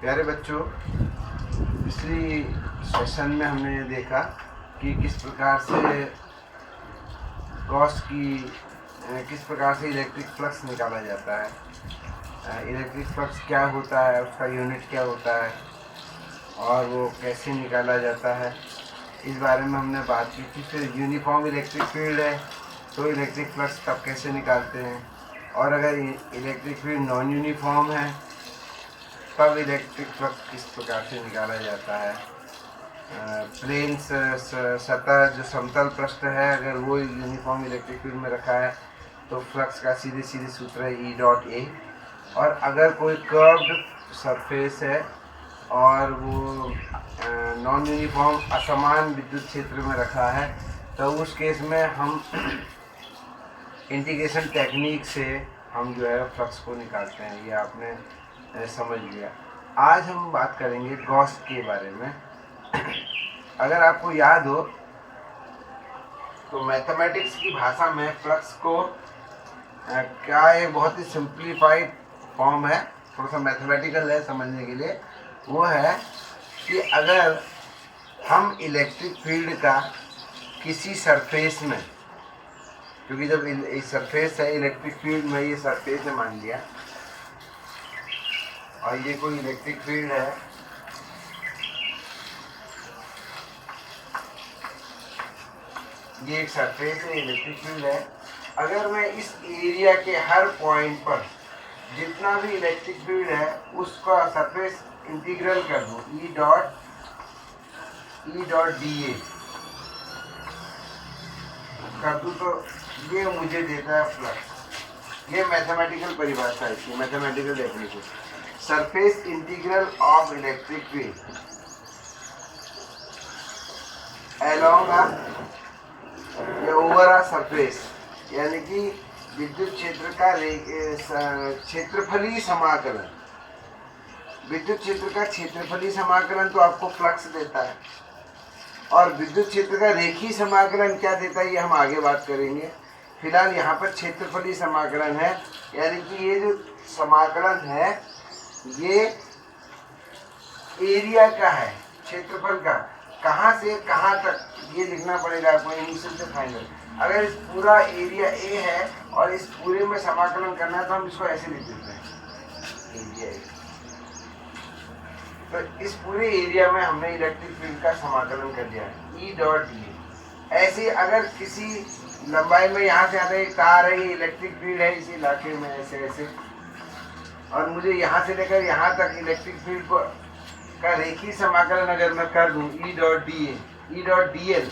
प्यारे बच्चों, पिछली सेशन में हमने देखा कि किस प्रकार से इलेक्ट्रिक फ्लक्स निकाला जाता है। इलेक्ट्रिक फ्लक्स क्या होता है, उसका यूनिट क्या होता है और वो कैसे निकाला जाता है, इस बारे में हमने बात की थी। फिर यूनिफॉर्म इलेक्ट्रिक फील्ड है तो इलेक्ट्रिक फ्लक्स तब कैसे निकालते हैं, और अगर इलेक्ट्रिक फील्ड नॉन यूनिफॉर्म है तब इलेक्ट्रिक फ्लक्स किस प्रकार से निकाला जाता है। प्लेन सतह जो समतल पृष्ठ है, अगर वो यूनिफॉर्म इलेक्ट्रिक फील्ड में रखा है तो फ्लक्स का सीधे सूत्र है E डॉट ए। और अगर कोई कर्व्ड सरफेस है और वो नॉन यूनिफॉर्म असमान विद्युत क्षेत्र में रखा है तो उस केस में हम इंटीग्रेशन टेक्निक से हम जो है फ्लक्स को निकालते हैं। ये आपने समझ लिया। आज हम बात करेंगे गॉस के बारे में। अगर आपको याद हो तो मैथमेटिक्स की भाषा में फ्लक्स को क्या एक बहुत ही सिंप्लीफाइड फॉर्म है, थोड़ा सा मैथमेटिकल है समझने के लिए। वो है कि अगर हम इलेक्ट्रिक फील्ड का किसी सरफेस में, क्योंकि जब इस सरफेस है इलेक्ट्रिक फील्ड में, ये सरफेस है मान लिया, और ये कोई इलेक्ट्रिक फील्ड है, ये एक सरफेस है, इलेक्ट्रिक फील्ड है। अगर मैं इस एरिया के हर पॉइंट पर जितना भी इलेक्ट्रिक फील्ड है उसका सरफेस इंटीग्रल कर दूं E डॉट डी ए कर दूं तो ये मुझे देता है फ्लक्स। ये मैथमेटिकल परिभाषा है इसकी, mathematical definition. Surface integral of electric field along over a surface, यानी कि विद्युत क्षेत्र का क्षेत्रफलीय समाकलन। विद्युत क्षेत्र का क्षेत्रफलीय समाकलन तो आपको फ्लक्स देता है, और विद्युत क्षेत्र का रेखीय समाकलन क्या देता है ये हम आगे बात करेंगे। फिलहाल यहाँ पर क्षेत्रफलीय समाकलन है, यानी कि ये जो समाकलन है ये एरिया का है, क्षेत्रफल का, कहाँ से कहाँ तक ये लिखना पड़ेगा आपको इनिशियल से फाइनल। अगर इस पूरा एरिया ए है और इस पूरे में समाकलन करना है तो हम इसको ऐसे लिख देते हैं एरिया ए। तो इस पूरे एरिया में हमने इलेक्ट्रिक फील्ड का समाकलन कर दिया है E डॉट डी ए। ऐसे अगर किसी लंबाई में यहाँ से आता है कार है, इलेक्ट्रिक फील्ड है इस इलाके में ऐसे ऐसे, और मुझे यहाँ से लेकर यहाँ तक इलेक्ट्रिक फील्ड को का रेखीय समाकलन अगर मैं कर दूं E dot D A, E dot D L,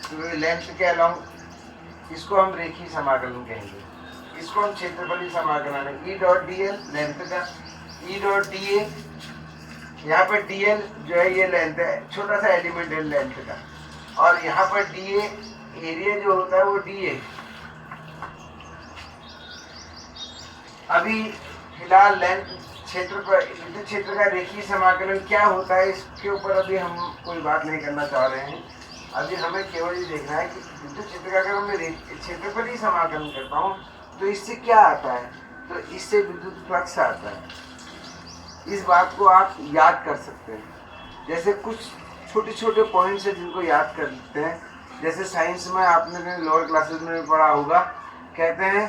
तो लेंथ के अलोंग इसको हम रेखीय समाकलन कहेंगे, इसको हम क्षेत्रफलीय समाकलन है। E dot D L length का, E डॉट डी ए, यहाँ पर डी एल जो है ये लेंथ है, छोटा सा एलिमेंट है लेंथ का, और यहाँ पर डी ए एरिया जो होता है वो डी ए। अभी फिलहाल लेंथ क्षेत्र पर विद्युत क्षेत्र का रेखीय समाकलन क्या होता है इसके ऊपर अभी हम कोई बात नहीं करना चाह रहे हैं। अभी हमें केवल ये देखना है कि विद्युत क्षेत्र का अगर मैं क्षेत्रफलीय समाकलन करता हूँ तो इससे क्या आता है, तो इससे विद्युत फ्लक्स आता है। इस बात को आप याद कर सकते हैं। जैसे कुछ छोटे छोटे पॉइंट्स हैं जिनको याद कर सकते हैं। जैसे साइंस में आपने लोअर क्लासेस में भी पढ़ा होगा, कहते हैं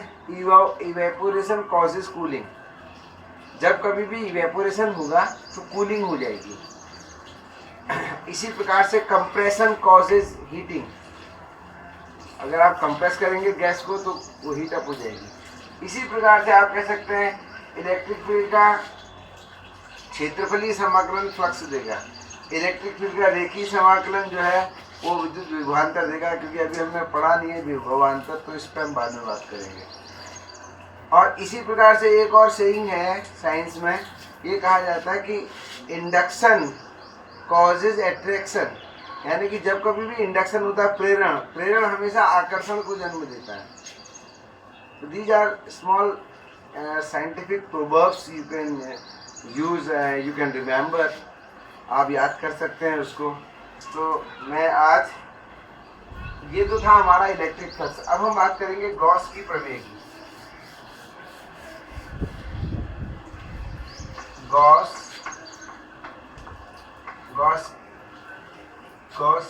इवेपोरेशन कॉजेज कूलिंग। जब कभी भी इवेपोरेशन होगा तो कूलिंग हो जाएगी। इसी प्रकार से कंप्रेशन कॉजेज हीटिंग। अगर आप कंप्रेस करेंगे गैस को तो वो हीट अप हो जाएगी। इसी प्रकार से आप कह सकते हैं इलेक्ट्रिक फील्ड का क्षेत्रफलीय समाकलन फ्लक्स देगा, इलेक्ट्रिक फील्ड का रेखीय समाकलन जो है वो विद्युत विभवांतर देगा। क्योंकि अभी हमने पढ़ा नहीं है विभवांतर, तो इस पर हम बाद में बात करेंगे। और इसी प्रकार से एक और सेइंग है साइंस में, ये कहा जाता है कि इंडक्शन कॉजेज एट्रैक्शन, यानी कि जब कभी भी इंडक्शन होता है प्रेरण हमेशा आकर्षण को जन्म देता है। तो these are small scientific proverbs you can use, you can remember, आप याद कर सकते हैं उसको। तो मैं आज, ये तो था हमारा इलेक्ट्रिक फ्लक्स। अब हम बात करेंगे गॉस की प्रमेय की। गॉस गॉस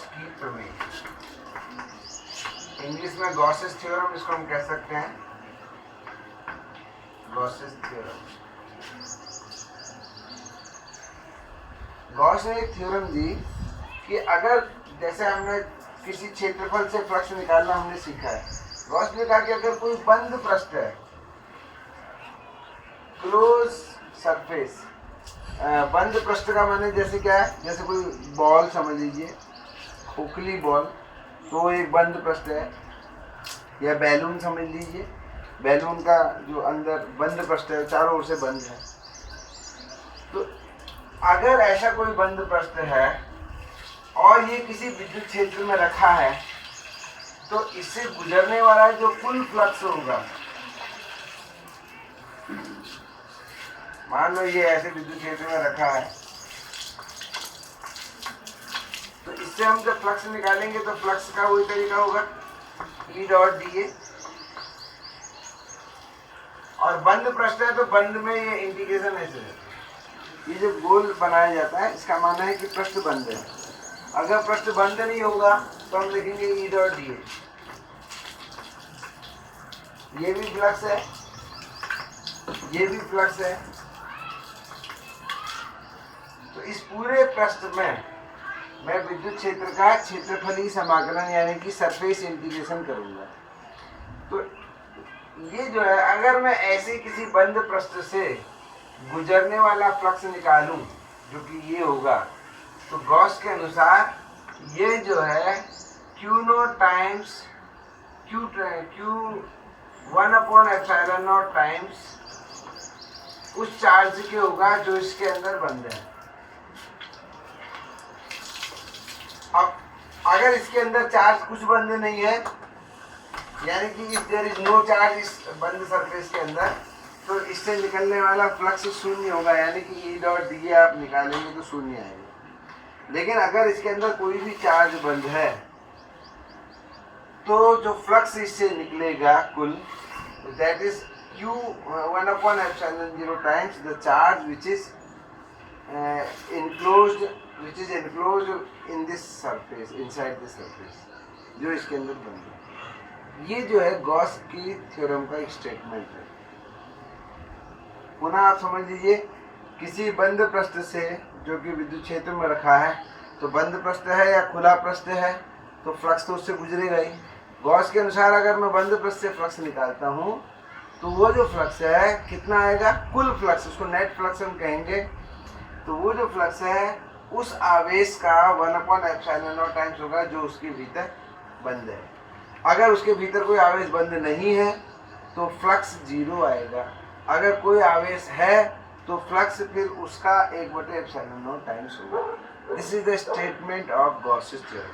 की प्रमेय, इंग्लिश में गॉसेस थ्योरम, इसको हम कह सकते हैं गॉसेस थ्योरम। गॉस ने एक थ्योरम दी कि अगर जैसे हमने किसी क्षेत्रफल से फ्लक्स निकालना हमने सीखा है, गॉस ने कहा कि अगर कोई बंद पृष्ठ है, क्लोज सरफेस, बंद पृष्ठ का माने जैसे क्या है, जैसे कोई बॉल समझ लीजिए, खोखली बॉल, तो एक बंद पृष्ठ है, या बैलून समझ लीजिए, बैलून का जो अंदर बंद पृष्ठ है, चारों ओर से बंद है। तो अगर ऐसा कोई बंद पृष्ठ है और ये किसी विद्युत क्षेत्र में रखा है, तो इससे गुजरने वाला जो कुल फ्लक्स होगा, मान लो ये ऐसे विद्युत क्षेत्र में रखा है, तो इससे हम जब फ्लक्स निकालेंगे तो फ्लक्स का वही तरीका होगा E डॉट dA, और बंद पृष्ठ है तो बंद में ये इंटीग्रेशन ऐसे है, ये जो गोल बनाया जाता है इसका मानना है कि पृष्ठ बंद है। अगर पृष्ठ बंद नहीं होगा तो हम लिखेंगे E डॉट dA। ये भी फ्लक्स है, ये भी फ्लक्स है, तो इस पूरे पृष्ठ में मैं विद्युत क्षेत्र का क्षेत्रफलीय समाकलन यानी कि सरफेस इंटीग्रेशन करूंगा। तो ये जो है, अगर मैं ऐसे किसी बंद पृष्ठ से गुजरने वाला फ्लक्स निकालूं जो कि ये होगा, तो गॉस के अनुसार ये जो है Q not times Q 1/ε0 times उस चार्ज के होगा जो इसके अंदर बंद है। अब अगर इसके अंदर चार्ज कुछ बंद नहीं है, यानी कि if there is no charge इस बंद सरफेस के अंदर, तो इससे निकलने वाला फ्लक्स शून्य होगा, यानी कि E डॉट dA आप निकालेंगे तो शून्य आएगा। लेकिन अगर इसके अंदर कोई भी चार्ज बंद है, तो जो फ्लक्स इससे निकलेगा कुल, that is Q 1/ε0 times the charge which is enclosed in this surface, inside this surface, जो इसके अंदर बंद है। ये जो है गॉस की थ्योरम का एक स्टेटमेंट है। पुनः आप समझ लीजिए, किसी बंद पृष्ठ से जो कि विद्युत क्षेत्र में रखा है, तो बंद पृष्ठ है या खुला पृष्ठ है तो फ्लक्स तो उससे गुजरेगा ही। गॉस के अनुसार अगर मैं बंद पृष्ठ से फ्लक्स निकालता हूँ तो वो जो फ्लक्स है कितना आएगा, कुल फ्लक्स, उसको नेट फ्लक्स हम कहेंगे। तो वो जो फ्लक्स है उस आवेश का 1/ε0 टाइम्स होगा जो उसके भीतर बंद है। अगर उसके भीतर कोई आवेश बंद नहीं है तो फ्लक्स 0 आएगा। अगर कोई आवेश है तो फ्लक्स फिर उसका 1/ε0 टाइम्स होगा। This is the statement of Gauss's theorem.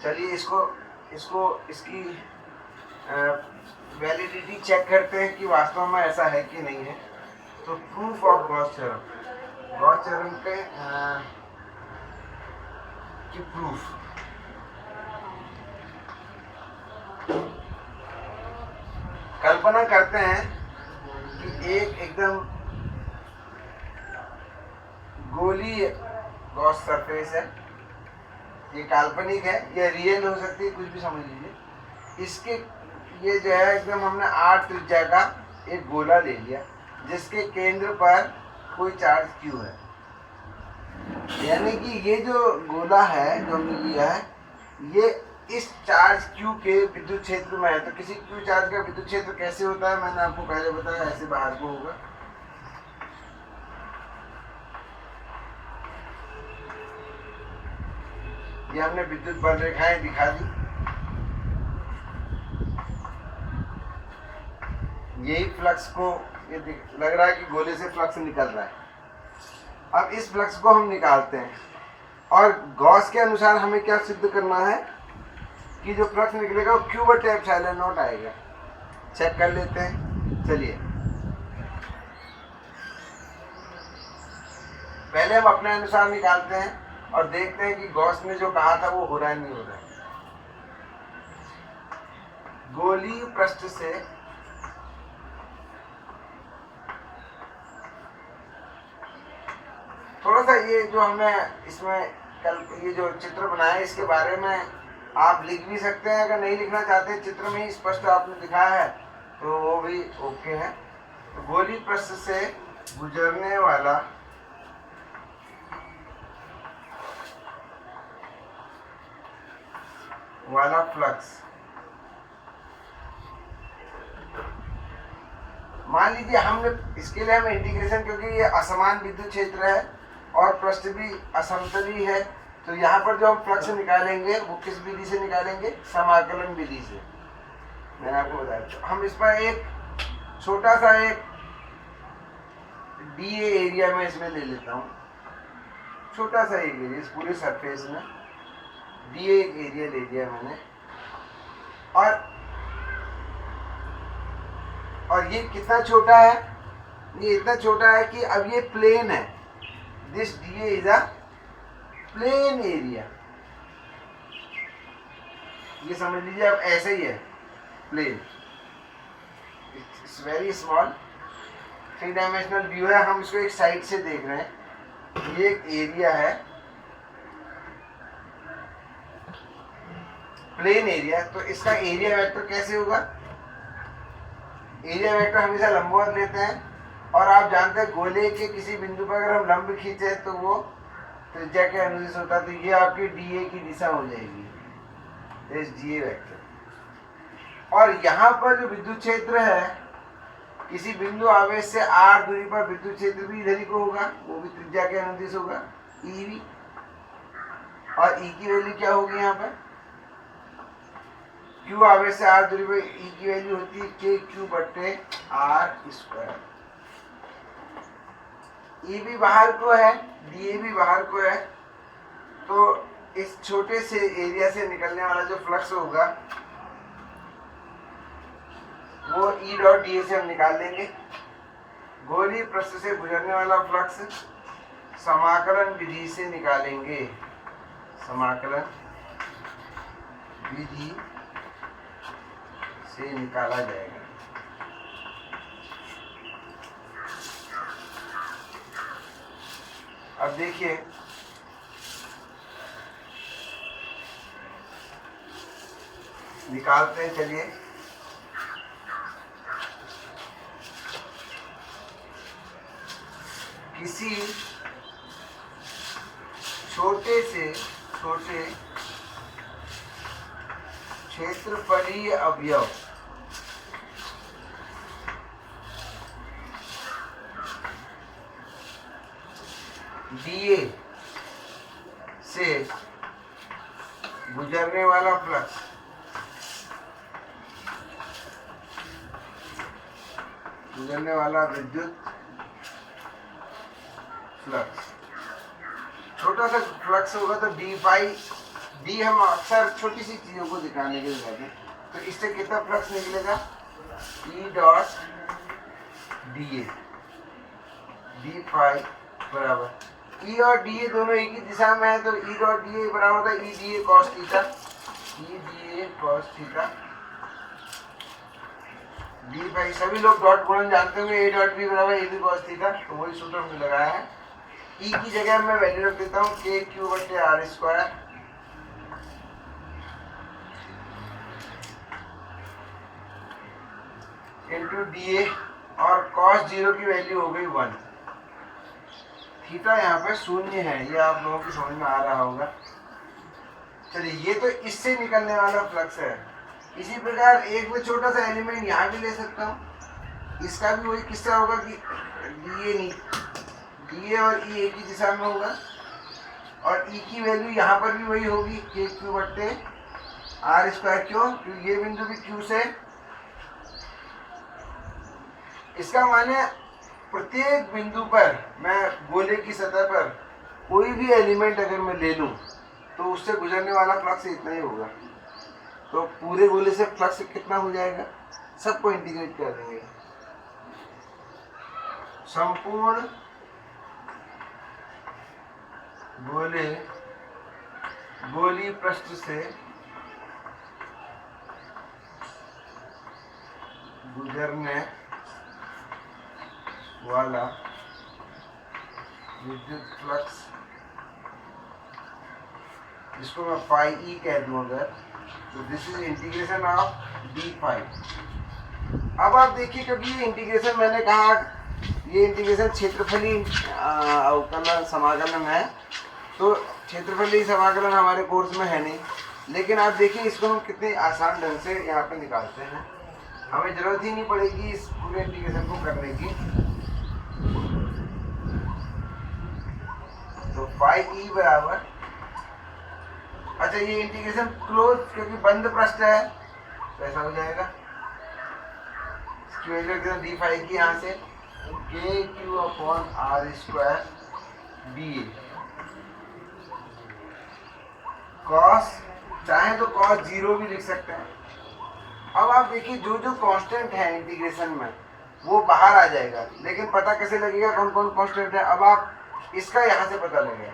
चलिए इसकी वैलिडिटी चेक करते हैं कि वास्तव में ऐसा है कि नहीं है। तो proof of Gauss theorem, Gauss theorem के की प्रूफ। कल्पना करते हैं कि एक एकदम गोली गॉस सरफेस है, ये काल्पनिक है, ये रियल हो सकती है, कुछ भी समझ लीजिए। इसके ये जो है एकदम हमने 8 त्रिज्या का एक गोला ले लिया जिसके केंद्र पर कोई चार्ज Q है, यानी कि ये जो गोला है जो हमने लिया है ये इस चार्ज Q के विद्युत क्षेत्र में है। तो किसी Q चार्ज का विद्युत क्षेत्र कैसे होता है मैंने आपको पहले बताया, ऐसे बाहर को होगा। ये हमने विद्युत बल रेखाएं दिखा दी, यही फ्लक्स को ये लग रहा है कि गोले से फ्लक्स निकल रहा है। अब इस फ्लक्स को हम निकालते हैं और गॉस के अनुसार हमें क्या सिद्ध करना है कि जो फ्लक्स निकलेगा वो Q/ε0 आएगा। चेक कर लेते हैं। चलिए पहले हम अपने अनुसार निकालते हैं और देखते हैं कि गॉस ने जो कहा था वो हो रहा है नहीं हो रहा है। गोलीय पृष्ठ से थोड़ा सा ये जो हमने इसमें कल ये जो चित्र बनाया है इसके बारे में आप लिख भी सकते हैं, अगर नहीं लिखना चाहते चित्र में ही स्पष्ट आपने दिखाया है तो वो भी ओके है। तो गोली पृष्ठ से गुजरने वाला फ्लक्स, मान लीजिए हमने इसके लिए हम इंटीग्रेशन, क्योंकि ये असमान विद्युत क्षेत्र है और पृष्ठ भी असमतली है, तो यहाँ पर जो हम फ्लक्स निकालेंगे वो किस विधि से निकालेंगे, समाकलन विधि से। मैंने आपको बताया तो हम इस पर एक छोटा सा एक डीए एरिया में इसमें ले लेता हूँ, छोटा सा एक एरिया, इस पूरे सरफेस में डीए एक एरिया ले लिया मैंने। और ये कितना छोटा है, ये इतना छोटा है कि अब ये प्लेन है, this DA is a plane area, ये समझ लीजिए अब ऐसे ही है plane, it's very small, 3 dimensional view है, हम इसको एक साइड से देख रहे हैं। ये एक एरिया है प्लेन एरिया, तो इसका एरिया वेक्टर कैसे होगा, एरिया वेक्टर हमेशा लंबवत लेते हैं, और आप जानते हैं गोले के किसी बिंदु पर अगर हम लंब खींचे तो वो त्रिज्या के अनुदिश होता है, तो ये आपकी डीए की दिशा हो जाएगी, दिस डीए वेक्टर। और यहाँ पर जो विद्युत क्षेत्र है, किसी बिंदु आवेश से r दूरी पर विद्युत क्षेत्र भी इधर ही को होगा, वो भी त्रिज्या के अनुदिश होगा, EV। और E की वैल्यू क्या होगी यहाँ पर, Q आवेश से r दूरी पर E की वैल्यू होती है KQ/r²। E भी बाहर को है, DA भी बाहर को है, तो इस छोटे से एरिया से निकलने वाला जो फ्लक्स होगा वो E.dA से हम निकाल देंगे। गोली पृष्ठ से गुजरने वाला फ्लक्स समाकलन विधि से निकालेंगे, समाकलन विधि से निकाला जाएगा। अब देखिए निकालते हैं, चलिए किसी छोटे से छोटे क्षेत्रफलीय अवयव डीए से गुजरने वाला फ्लक्स विद्युत फ्लक्स, छोटा सा फ्लक्स होगा तो डी फाई, डी हम अक्सर छोटी सी चीजों को दिखाने के लिए कहते हैं, तो इससे कितना फ्लक्स निकलेगा, E.dA, डी फाई बराबर E और DA दोनों एक ही दिशा में है, तो E.dA बराबर होता है EDA cos theta, EDA cos theta D phi. सभी लोग डॉट गुणन जानते होंगे, A.B बराबर AB cos थीटा, तो वही सूत्र हमने लगाया है। E की जगह मैं वैल्यू रख देता हूँ KQ/r² इंटू DA, और cos 0 की वैल्यू हो गई 1। थीटा यहाँ पे 0 है, ये आप लोगों की समझ में आ रहा होगा। चलिए ये तो इससे निकलने वाला फ्लक्स है। इसी प्रकार एक में छोटा सा एलिमेंट यहाँ भी ले सकता हूँ, इसका भी वही किस्सा होगा कि DA और E एक ही दिशा में होगा, और E की वैल्यू यहाँ पर भी वही होगी KQ/r²। क्यों, क्योंकि ये बिंदु भी Q से, इसका माने प्रत्येक बिंदु पर मैं गोले की सतह पर कोई भी एलिमेंट अगर मैं ले लूं तो उससे गुजरने वाला फ्लक्स इतना ही होगा, तो पूरे गोले से फ्लक्स कितना हो जाएगा, सबको इंटीग्रेट कर देंगे, संपूर्ण गोली पृष्ठ से गुजरने वाला विद्युत फ्लक्स, जिसको मैं फाई ई कह दूं अगर, तो this is integration of D phi. अब आप देखिए, क्योंकि ये इंटीग्रेशन मैंने कहा ये इंटीग्रेशन क्षेत्रफली अवकलन समाकलन है, तो क्षेत्रफली समाकलन हमारे कोर्स में है नहीं, लेकिन आप देखिए इसको हम कितने आसान ढंग से यहाँ पे निकालते हैं। हमें जरूरत ही नहीं पड़ेगी इस पूरे इंटीग्रेशन को करने की। तो फाई ई बराबर, अच्छा ये इंटीग्रेशन क्लोज क्योंकि बंद पृष्ठ है तो ऐसा हो जाएगा, इसकी वैल्यू डी फाई की यहाँ से K Q upon R square D A cos, चाहे तो कॉस जीरो भी लिख सकते हैं। अब आप देखिए जो जो कांस्टेंट है इंटीग्रेशन में वो बाहर आ जाएगा, लेकिन पता कैसे लगेगा कौन कौन कांस्टेंट है? अब आप इसका यहाँ से पता लगेगा।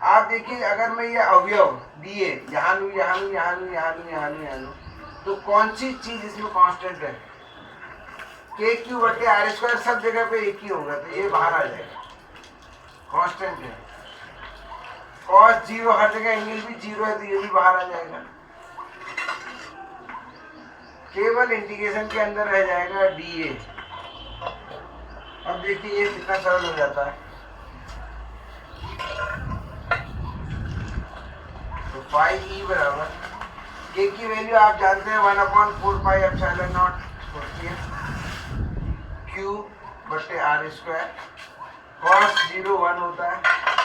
आप देखिए अगर मैं ये अवयव दिए यहाँ लूँ, यहाँ लूँ, यहाँ लूँ, यहाँ लूँ, यहाँ लूँ, यहाँ लूँ, तो कौन सी चीज इसमें कांस्टेंट है? के क्यू बटे आर स्क्वायर सब जगह पे एक ही होगा, तो ये बाहर आ जाएगा, कांस्टेंट है। कॉस जीरो हर जगह एंगल भी जीरो है, तो ये भी बाहर आ जाएगा। केवल इंटीग्रेशन के अंदर रह जाएगा डी ए। अब देखिए ये कितना सरल हो जाता है। तो फाई ई बराबर के की वैल्यू आप जानते हैं 1/4πε0 होती है क्यू बटे आर स्क्वायर, कॉस जीरो 1 होता है,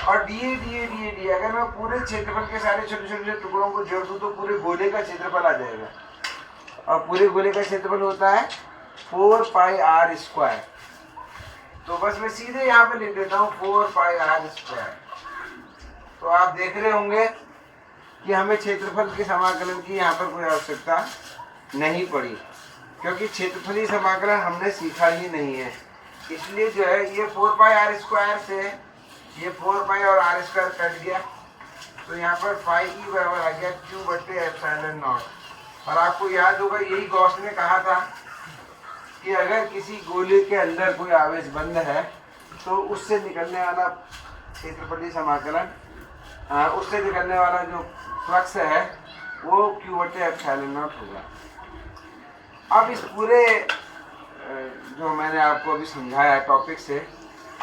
और डी ए अगर मैं पूरे क्षेत्रफल के सारे छोटे छोटे टुकड़ों को जोड़ दूं तो पूरे गोले का क्षेत्रफल आ जाएगा, और पूरे गोले का क्षेत्रफल होता है 4πr स्क्वायर। तो बस मैं सीधे यहाँ पे लिख देता हूँ 4πr स्क्वायर। तो आप देख रहे होंगे कि हमें क्षेत्रफल के समाकलन की यहाँ पर कोई आवश्यकता नहीं पड़ी, क्योंकि क्षेत्रफली समाकलन हमने सीखा ही नहीं है। इसलिए जो है ये 4πr स्क्वायर से ये 4π और आर स्क्वायर कट गया, तो यहाँ पर फाई ई बराबर आ गया क्यू बटे एप्सिलॉन नॉट। और आपको याद होगा यही गॉस ने कहा था कि अगर किसी गोले के अंदर कोई आवेश बंद है तो उससे निकलने वाला क्षेत्रफली समाकलन, उससे निकलने वाला जो फ्लक्स है वो क्यू बटे एप्सिलॉन नॉट होगा। अब इस पूरे जो मैंने आपको अभी समझाया टॉपिक से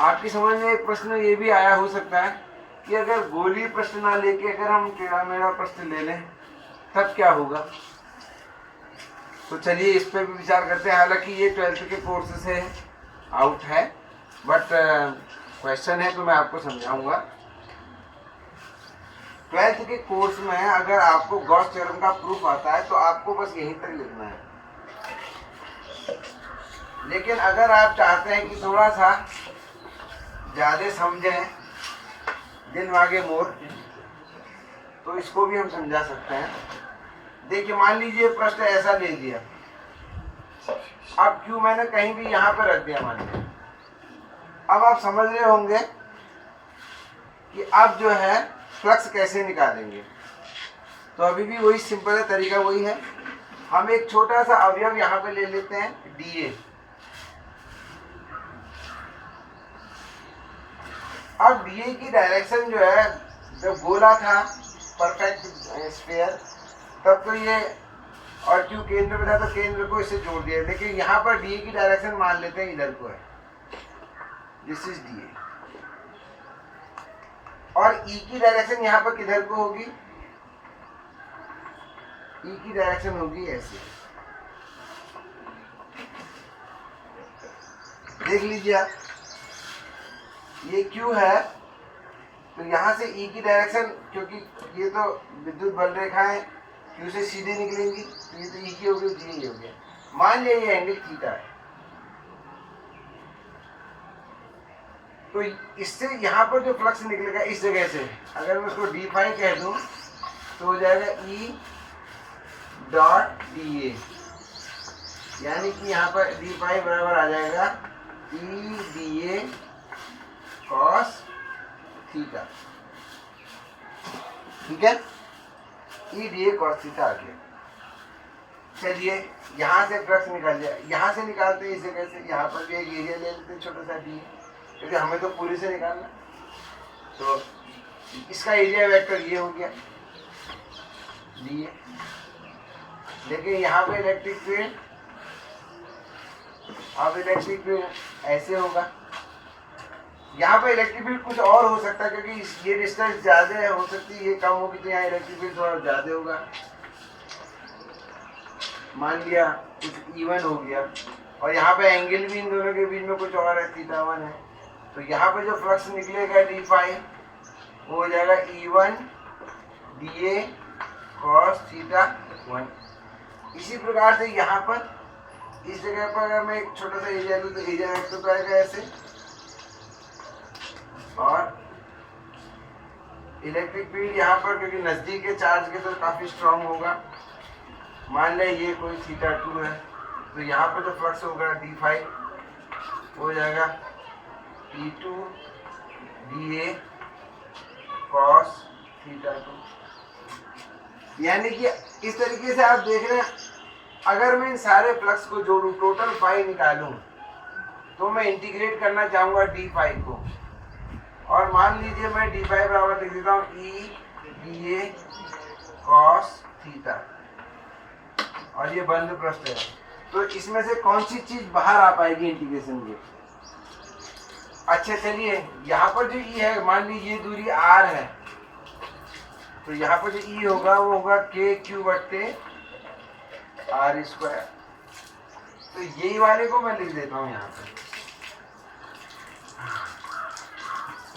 आपकी समझ में एक प्रश्न ये भी आया हो सकता है कि अगर गोली प्रश्न ना लेके अगर हम टेढ़ा मेढ़ा प्रश्न ले लें तब क्या होगा। तो चलिए इस पे भी विचार करते हैं। हालांकि ये 12th के कोर्स से आउट है, बट क्वेश्चन है तो मैं आपको समझाऊंगा। 12th के कोर्स में अगर आपको गॉस थ्योरम का प्रूफ आता है तो आपको बस यहीं तक लिखना है, लेकिन अगर आप चाहते हैं कि थोड़ा सा ज़्यादा समझें दिल मांगे मोर, तो इसको भी हम समझा सकते हैं। देखिए मान लीजिए प्रश्न ऐसा ले लिया, अब क्यों मैंने कहीं भी यहाँ पर रख दिया मान लीजिए। अब आप समझ रहे होंगे कि अब जो है फ्लक्स कैसे निकालेंगे। तो अभी भी वही सिंपल तरीका वही है, हम एक छोटा सा अवयव यहाँ पे ले लेते हैं डी ए। अब डी की डायरेक्शन जो है, जब गोला था परफेक्ट स्फीयर तब तो ये, और क्यों केंद्र में था तो केंद्र को इससे जोड़ दिया, लेकिन यहाँ पर डी की डायरेक्शन मान लेते हैं इधर को है, दिस इज डी। और ई की डायरेक्शन यहाँ पर किधर को होगी? ई की डायरेक्शन होगी ऐसे, देख लीजिए आप, ये क्यू है तो यहाँ से ई की डायरेक्शन, क्योंकि ये तो विद्युत बल रेखाएं क्यू से सीधे निकलेंगी, तो ये तो ई की होगी, जी हो गया। मान लिया ये एंगल थीटा है, तो इससे यहाँ पर जो फ्लक्स निकलेगा इस जगह से, अगर मैं उसको डी फाई कह दूं तो हो जाएगा ई डॉट डी ए, यानी कि यहाँ पर डी फाई बराबर आ जाएगा E D A cos theta. ठीक है, E D A cos theta आ गया। चलिए यहाँ से फ्लक्स निकल जाए, यहाँ से निकालते हैं इस जगह से, यहाँ पर भी एक एरिया ले लेते हैं छोटा सा डी, क्योंकि हमें तो पूरी से निकालना। तो इसका एरिया वेक्टर ये हो गया ये। लेकिन यहाँ पे इलेक्ट्रिक फील्ड, अब इलेक्ट्रिक फील्ड ऐसे होगा। यहाँ पे इलेक्ट्रिक फील्ड कुछ और हो सकता है क्योंकि ये डिस्टेंस ज्यादा हो सकती है, ये कम होगी तो यहाँ इलेक्ट्रिक फील्ड थोड़ा ज्यादा होगा। मान लिया कुछ इवन हो गया, और यहाँ पे एंगल भी इन दोनों के बीच में कुछ और है, θ1 है। तो यहाँ पे जो फ्लक्स निकलेगा d फाई वो हो जाएगा E1 dA cos θ1। इसी प्रकार से यहाँ पर इस जगह पर अगर मैं एक छोटा सा एरिया लूँ तो एरिया वेक्टर तो आएगा ऐसे, और इलेक्ट्रिक फील्ड यहाँ पर क्योंकि नजदीक के चार्ज के तो काफी स्ट्रांग होगा। मान लें ये कोई θ2 है, तो यहाँ पर जो फ्लक्स होगा d फाई हो जाएगा E2 dA cos θ2। यानी कि इस तरीके से आप देख रहे हैं, अगर मैं इन सारे फ्लक्स को जोड़ूं, टोटल फाई निकालूं, तो मैं इंटीग्रेट करना चाहूंगा d फाई को, और मान लीजिए मैं d फाई बराबर लिख देता हूँ E dA cos θ, और ये बंद पृष्ठ है। तो इसमें से कौन सी चीज बाहर आ पाएगी इंटीग्रेशन के? अच्छा चलिए, यहाँ पर जो E है, मान लीजिए ये दूरी R है, तो यहाँ पर जो E होगा वो होगा KQ बट्टे R स्क्वायर। तो यही वाले को मैं लिख देता हूँ यहाँ पे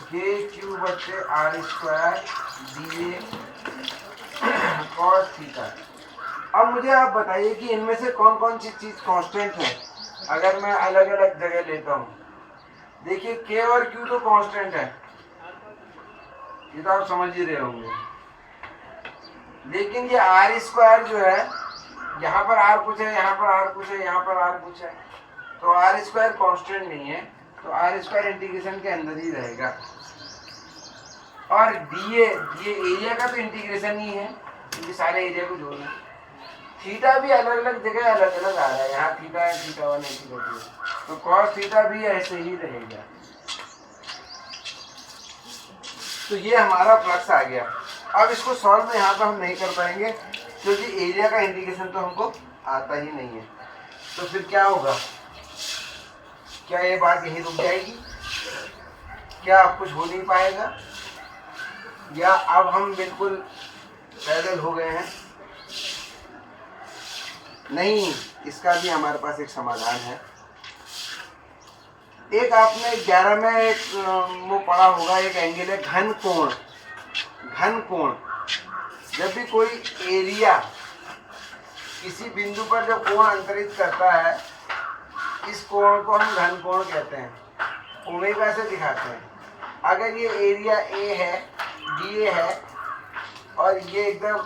KQ बट्टे R स्क्वायर dA cos θ। अब मुझे आप बताइए कि इनमें से कौन कौन सी चीज कांस्टेंट है अगर मैं अलग अलग जगह लेता हूँ। देखिए K और Q तो कांस्टेंट है, ये तो आप समझ ही रहे होंगे। लेकिन ये R स्क्वायर जो है, यहाँ पर R कुछ है, यहाँ पर R कुछ है, यहाँ पर R कुछ है, तो R स्क्वायर कांस्टेंट नहीं है, तो R स्क्वायर इंटीग्रेशन के अंदर ही रहेगा। और ये एरिया का तो इंटीग्रेशन ही है क्योंकि सारे एरिया को जोड़ना। थीटा भी अलग अलग जगह अलग अलग आ रहा है, यहाँ थीटा है, θ1 है, θ2 है, तो cos θ भी ऐसे ही रहेगा। तो ये हमारा फ्लक्स आ गया। अब इसको सॉल्व में यहाँ पर हम नहीं कर पाएंगे क्योंकि एरिया का इंटीग्रेशन तो हमको आता ही नहीं है। तो फिर क्या होगा? क्या ये बात यहीं रुक जाएगी? क्या अब कुछ हो नहीं पाएगा? या अब हम बिल्कुल पैदल हो गए हैं? नहीं, इसका भी हमारे पास एक समाधान है। एक आपने 11 में एक वो पढ़ा होगा, एक एंगल है घन कोण। घन कोण, जब भी कोई एरिया किसी बिंदु पर जो कोण अंतरित करता है, इस कोण को हम घन कोण कहते हैं, ओमेगा से दिखाते हैं। अगर ये एरिया A है, DA है, और ये एकदम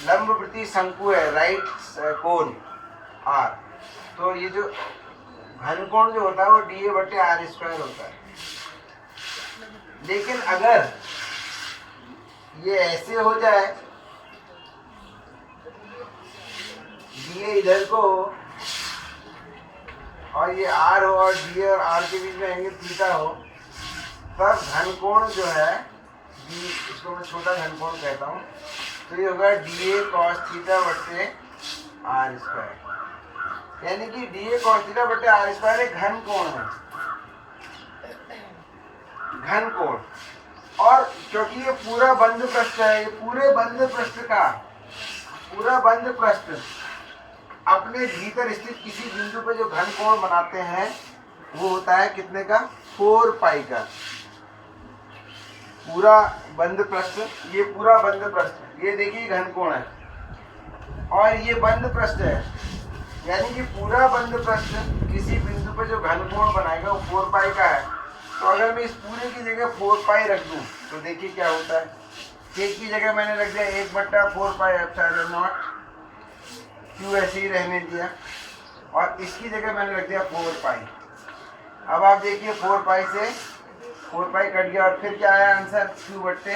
लंबवृत्तीय शंकु है, राइट कोण R, तो ये जो घन कोण जो होता है वो DA बटे R स्क्वायर होता है। लेकिन अगर ये ऐसे हो जाए, DA इधर को और ये R हो और DA और R के बीच में एंगल थीटा हो, तब घन कोण जो है, इसको मैं छोटा घन कोण कहता हूँ, तो ये होगा DA cos θ बटे R स्क्वायर। यानी कि DA cos θ बटे R स्क्वायर एक घन कोण है, घन कोण। और क्योंकि ये पूरा बंद पृष्ठ है, ये पूरे बंद पृष्ठ का पूरा बंद पृष्ठ अपने भीतर स्थित किसी बिंदु पर जो घन कोण बनाते हैं वो होता है कितने का? 4 पाई का। पूरा बंद पृष्ठ, ये पूरा बंद पृष्ठ, ये देखिए घन कोण है, और ये बंद पृष्ठ है, यानी कि पूरा बंद पृष्ठ किसी बिंदु पर जो घन कोण बनाएगा वो 4 पाई का है। तो अगर मैं इस पूरे की जगह 4 पाई रख दूं तो देखिए क्या होता है। k की जगह मैंने रख दिया 1/4 पाई एप्सिलॉन नॉट, q ऐसे ही रहने दिया, और इसकी जगह मैंने रख दिया 4 पाई। अब आप देखिए 4 पाई से 4 पाई कट गया, और फिर क्या आया आंसर? q बट्टे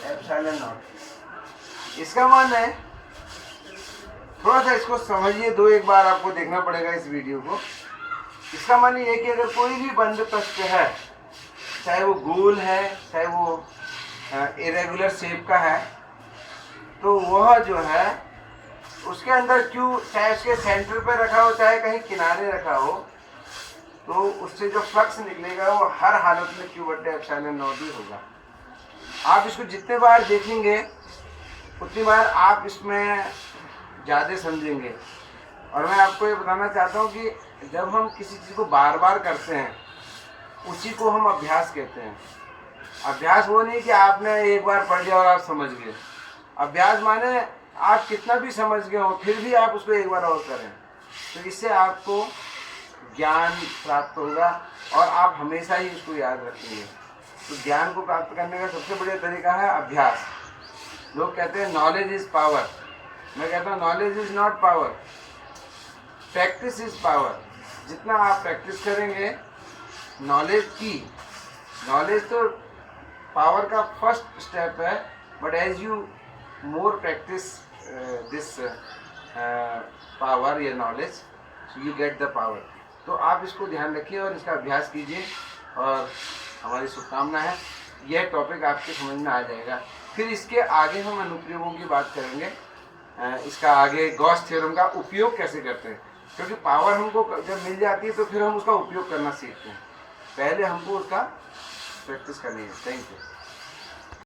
एप्सिलॉन नॉट। इसका मान है, थोड़ा सा इसको समझिए, एक बार आपको देखना पड़ेगा इस वीडियो को। इसका मान ये है कि अगर कोई भी बंद पृष्ठ है, चाहे वो गोल है चाहे वो इरेगुलर शेप का है, तो वह जो है उसके अंदर क्यू, चाहे उसके सेंटर पर रखा हो चाहे कहीं किनारे रखा हो, तो उससे जो फ्लक्स निकलेगा वो हर हालत में क्यू बटे एप्सिलॉन नॉट ही होगा। आप इसको जितने बार देखेंगे उतनी बार आप इसमें ज़्यादा समझेंगे। और मैं आपको ये बताना चाहता हूँ कि जब हम किसी चीज़ को बार बार करते हैं उसी को हम अभ्यास कहते हैं। अभ्यास वो नहीं कि आपने एक बार पढ़ लिया और आप समझ गए। अभ्यास माने आप कितना भी समझ गए हो फिर भी आप उसको एक बार और करें, तो इससे आपको ज्ञान प्राप्त होगा और आप हमेशा ही इसको याद रखेंगे। तो ज्ञान को प्राप्त करने का सबसे बढ़िया तरीका है अभ्यास। लोग कहते हैं नॉलेज इज पावर, मैं कहता हूँ knowledge is not power, practice is power. जितना आप प्रैक्टिस करेंगे नॉलेज की, नॉलेज तो पावर का फर्स्ट स्टेप है, but as you more practice this power या knowledge you get the power. तो आप इसको ध्यान रखिए और इसका अभ्यास कीजिए और हमारी शुभकामना है यह टॉपिक आपके समझ में आ जाएगा। फिर इसके आगे हम अनुप्रयोगों की बात करेंगे, इसका आगे गॉस थ्योरम का उपयोग कैसे करते हैं, क्योंकि पावर हमको जब मिल जाती है तो फिर हम उसका उपयोग करना सीखते हैं। पहले हमको उसका प्रैक्टिस करनी है। Thank you.